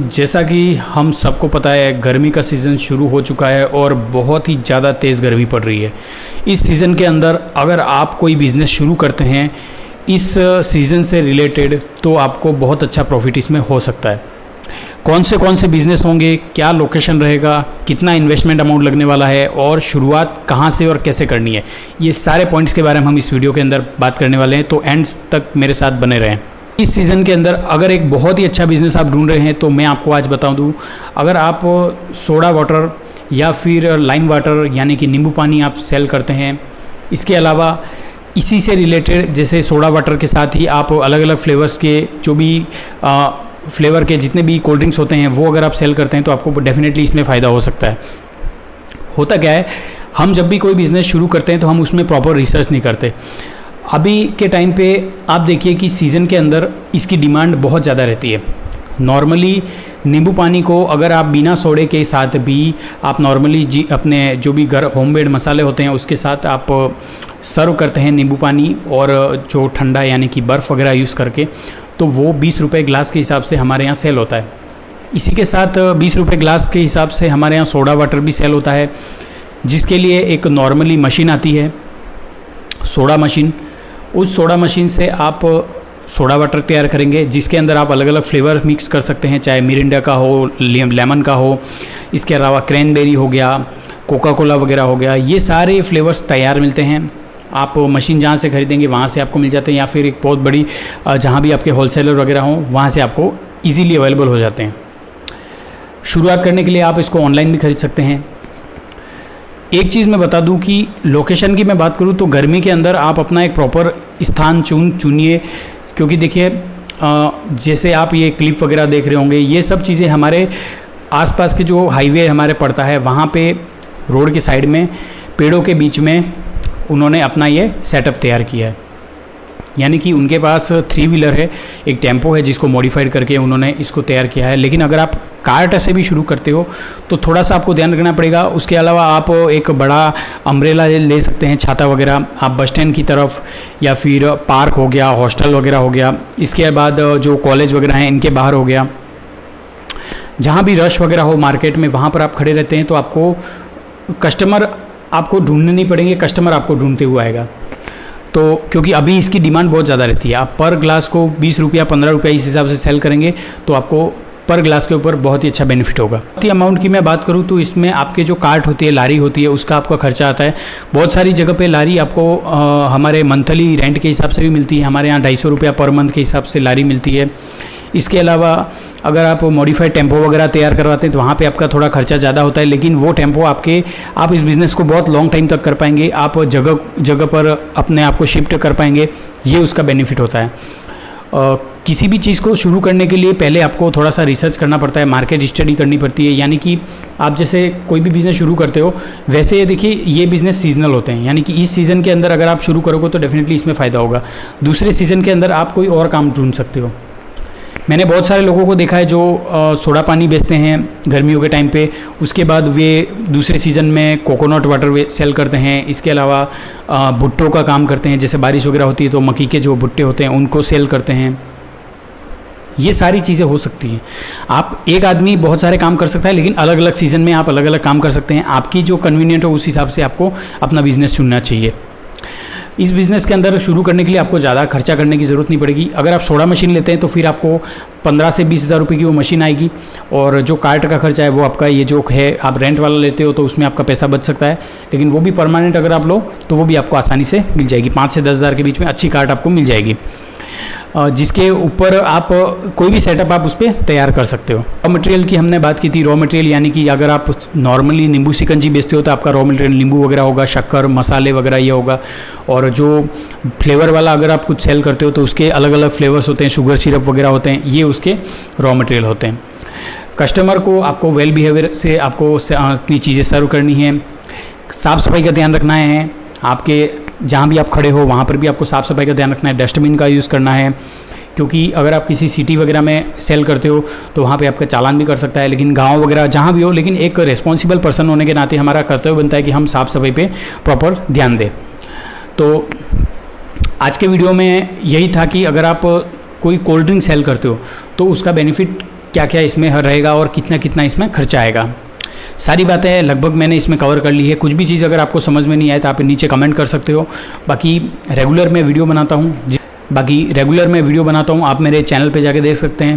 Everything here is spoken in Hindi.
जैसा कि हम सबको पता है, गर्मी का सीज़न शुरू हो चुका है और बहुत ही ज़्यादा तेज़ गर्मी पड़ रही है। इस सीज़न के अंदर अगर आप कोई बिज़नेस शुरू करते हैं इस सीज़न से रिलेटेड, तो आपको बहुत अच्छा प्रॉफिट इसमें हो सकता है। कौन से बिज़नेस होंगे, क्या लोकेशन रहेगा, कितना इन्वेस्टमेंट अमाउंट लगने वाला है और शुरुआत कहाँ से और कैसे करनी है, ये सारे पॉइंट्स के बारे में हम इस वीडियो के अंदर बात करने वाले हैं। तो एंड तक मेरे साथ बने रहें। इस सीज़न के अंदर अगर एक बहुत ही अच्छा बिज़नेस आप ढूंढ रहे हैं तो मैं आपको आज बता दूं, अगर आप सोडा वाटर या फिर लाइम वाटर यानी कि नींबू पानी आप सेल करते हैं, इसके अलावा इसी से रिलेटेड जैसे सोडा वाटर के साथ ही आप अलग अलग फ्लेवर्स के जो भी फ्लेवर के जितने भी कोल्ड ड्रिंक्स होते हैं वो अगर आप सेल करते हैं तो आपको डेफिनेटली इसमें फ़ायदा हो सकता है। होता क्या है, हम जब भी कोई बिज़नेस शुरू करते हैं तो हम उसमें प्रॉपर रिसर्च नहीं करते। अभी के टाइम पे आप देखिए कि सीज़न के अंदर इसकी डिमांड बहुत ज़्यादा रहती है। नॉर्मली नींबू पानी को अगर आप बिना सोडे के साथ भी आप नॉर्मली अपने जो भी घर होममेड मसाले होते हैं उसके साथ आप सर्व करते हैं नींबू पानी और जो ठंडा यानी कि बर्फ़ वगैरह यूज़ करके, तो वो 20 रुपये ग्लास के हिसाब से हमारे यहाँ सेल होता है। इसी के साथ 20 रुपये ग्लास के हिसाब से हमारे यहाँ सोडा वाटर भी सेल होता है, जिसके लिए एक नॉर्मली मशीन आती है, सोडा मशीन। उस सोडा मशीन से आप सोडा वाटर तैयार करेंगे, जिसके अंदर आप अलग अलग फ्लेवर मिक्स कर सकते हैं, चाहे मिरिंडा का हो, लेमन का हो, इसके अलावा क्रैनबेरी हो गया, कोका कोला वगैरह हो गया, ये सारे फ्लेवर्स तैयार मिलते हैं। आप मशीन जहाँ से खरीदेंगे वहाँ से आपको मिल जाते हैं, या फिर एक बहुत बड़ी जहाँ भी आपके होलसेलर वगैरह हों वहाँ से आपको ईजीली अवेलेबल हो जाते हैं। शुरुआत करने के लिए आप इसको ऑनलाइन भी खरीद सकते हैं। एक चीज़ मैं बता दूं कि लोकेशन की मैं बात करूं तो गर्मी के अंदर आप अपना एक प्रॉपर स्थान चुनिए, क्योंकि देखिए जैसे आप ये क्लिप वगैरह देख रहे होंगे, ये सब चीज़ें हमारे आसपास के जो हाईवे हमारे पड़ता है वहाँ पे रोड के साइड में पेड़ों के बीच में उन्होंने अपना ये सेटअप तैयार किया है। यानी कि उनके पास 3 व्हीलर है, एक टेम्पो है जिसको मॉडिफाइड करके उन्होंने इसको तैयार किया है। लेकिन अगर आप कार्ट से भी शुरू करते हो तो थोड़ा सा आपको ध्यान रखना पड़ेगा। उसके अलावा आप एक बड़ा अम्ब्रेला ले सकते हैं, छाता वगैरह, आप बस स्टैंड की तरफ या फिर पार्क हो गया, हॉस्टल वगैरह हो गया, इसके बाद जो कॉलेज वगैरह हैं इनके बाहर हो गया, जहाँ भी रश वगैरह हो मार्केट में वहाँ पर आप खड़े रहते हैं तो आपको कस्टमर आपको ढूंढने नहीं पड़ेंगे, कस्टमर आपको ढूंढते हुए आएगा। तो क्योंकि अभी इसकी डिमांड बहुत ज़्यादा रहती है, आप पर ग्लास को 20 रुपया 15 रुपया इस हिसाब से सेल करेंगे तो आपको पर ग्लास के ऊपर बहुत ही अच्छा बेनिफिट होगा। अमाउंट की मैं बात करूं तो इसमें आपके जो कार्ट होती है, लारी होती है, उसका आपका खर्चा आता है। बहुत सारी जगह पे लारी आपको हमारे मंथली रेंट के हिसाब से भी मिलती है। हमारे यहाँ 250 रुपया पर मंथ के हिसाब से लारी मिलती है। इसके अलावा अगर आप मॉडिफाइड टेम्पो वगैरह तैयार करवाते हैं तो वहाँ पे आपका थोड़ा खर्चा ज़्यादा होता है, लेकिन वो टेम्पो आप इस बिज़नेस को बहुत लॉन्ग टाइम तक कर पाएंगे, आप जगह पर अपने आप को शिफ्ट कर पाएंगे, ये उसका बेनिफिट होता है। किसी भी चीज़ को शुरू करने के लिए पहले आपको थोड़ा सा रिसर्च करना पड़ता है, मार्केट स्टडी करनी पड़ती है। यानी कि आप जैसे कोई भी बिज़नेस शुरू करते हो, वैसे देखिए ये बिज़नेस सीजनल होते हैं, यानी कि इस सीज़न के अंदर अगर आप शुरू करोगे तो डेफिनेटली इसमें फ़ायदा होगा। दूसरे सीज़न के अंदर आप कोई और काम ढूंढ सकते हो। मैंने बहुत सारे लोगों को देखा है जो सोडा पानी बेचते हैं गर्मियों के टाइम पे, उसके बाद वे दूसरे सीज़न में कोकोनट वाटर सेल करते हैं। इसके अलावा भुट्टों का काम करते हैं, जैसे बारिश वगैरह होती है तो मक्की के जो भुट्टे होते हैं उनको सेल करते हैं। ये सारी चीज़ें हो सकती हैं। आप एक आदमी बहुत सारे काम कर सकता है, लेकिन अलग अलग सीज़न में आप अलग अलग काम कर सकते हैं। आपकी जो कन्वीनियंट हो उस हिसाब से आपको अपना बिज़नेस चुनना चाहिए। इस बिज़नेस के अंदर शुरू करने के लिए आपको ज़्यादा खर्चा करने की ज़रूरत नहीं पड़ेगी। अगर आप सोडा मशीन लेते हैं तो फिर आपको 15 से 20 हज़ार रुपये की वो मशीन आएगी, और जो कार्ट का खर्चा है वो आपका ये जो है आप रेंट वाला लेते हो तो उसमें आपका पैसा बच सकता है, लेकिन वो भी परमानेंट अगर आप लो तो वो भी आपको आसानी से मिल जाएगी। 5 से 10 हज़ार के बीच में अच्छी कार्ट आपको मिल जाएगी, जिसके ऊपर आप कोई भी सेटअप आप उस पर तैयार कर सकते हो। रॉ मटेरियल की हमने बात की थी। रॉ मटेरियल यानी कि अगर आप नॉर्मली नींबू शिकंजी बेचते हो तो आपका रॉ मटेरियल नींबू वगैरह होगा, शक्कर, मसाले वगैरह ये होगा। और जो फ्लेवर वाला अगर आप कुछ सेल करते हो तो उसके अलग अलग फ्लेवर्स होते हैं, शुगर सिरप वगैरह होते हैं, ये उसके रॉ मटेरियल होते हैं। कस्टमर को आपको वेल बिहेवियर से आपको अपनी चीज़ें सर्व करनी है, साफ़ सफाई का ध्यान रखना है। आपके जहाँ भी आप खड़े हो वहाँ पर भी आपको साफ़ सफाई का ध्यान रखना है, डस्टबिन का यूज़ करना है, क्योंकि अगर आप किसी सिटी वगैरह में सेल करते हो तो वहाँ पे आपका चालान भी कर सकता है। लेकिन गांव वगैरह जहाँ भी हो, लेकिन एक रिस्पॉन्सिबल पर्सन होने के नाते हमारा कर्तव्य बनता है कि हम साफ़ सफाई पे प्रॉपर ध्यान दें। तो आज के वीडियो में यही था कि अगर आप कोई कोल्ड ड्रिंक सेल करते हो तो उसका बेनिफिट क्या क्या इसमें रहेगा और कितना कितना इसमें खर्चा आएगा। सारी बातें लगभग मैंने इसमें कवर कर ली है। कुछ भी चीज़ अगर आपको समझ में नहीं आए तो आप नीचे कमेंट कर सकते हो। बाकी रेगुलर मैं वीडियो बनाता हूँ, आप मेरे चैनल पे जाके देख सकते हैं।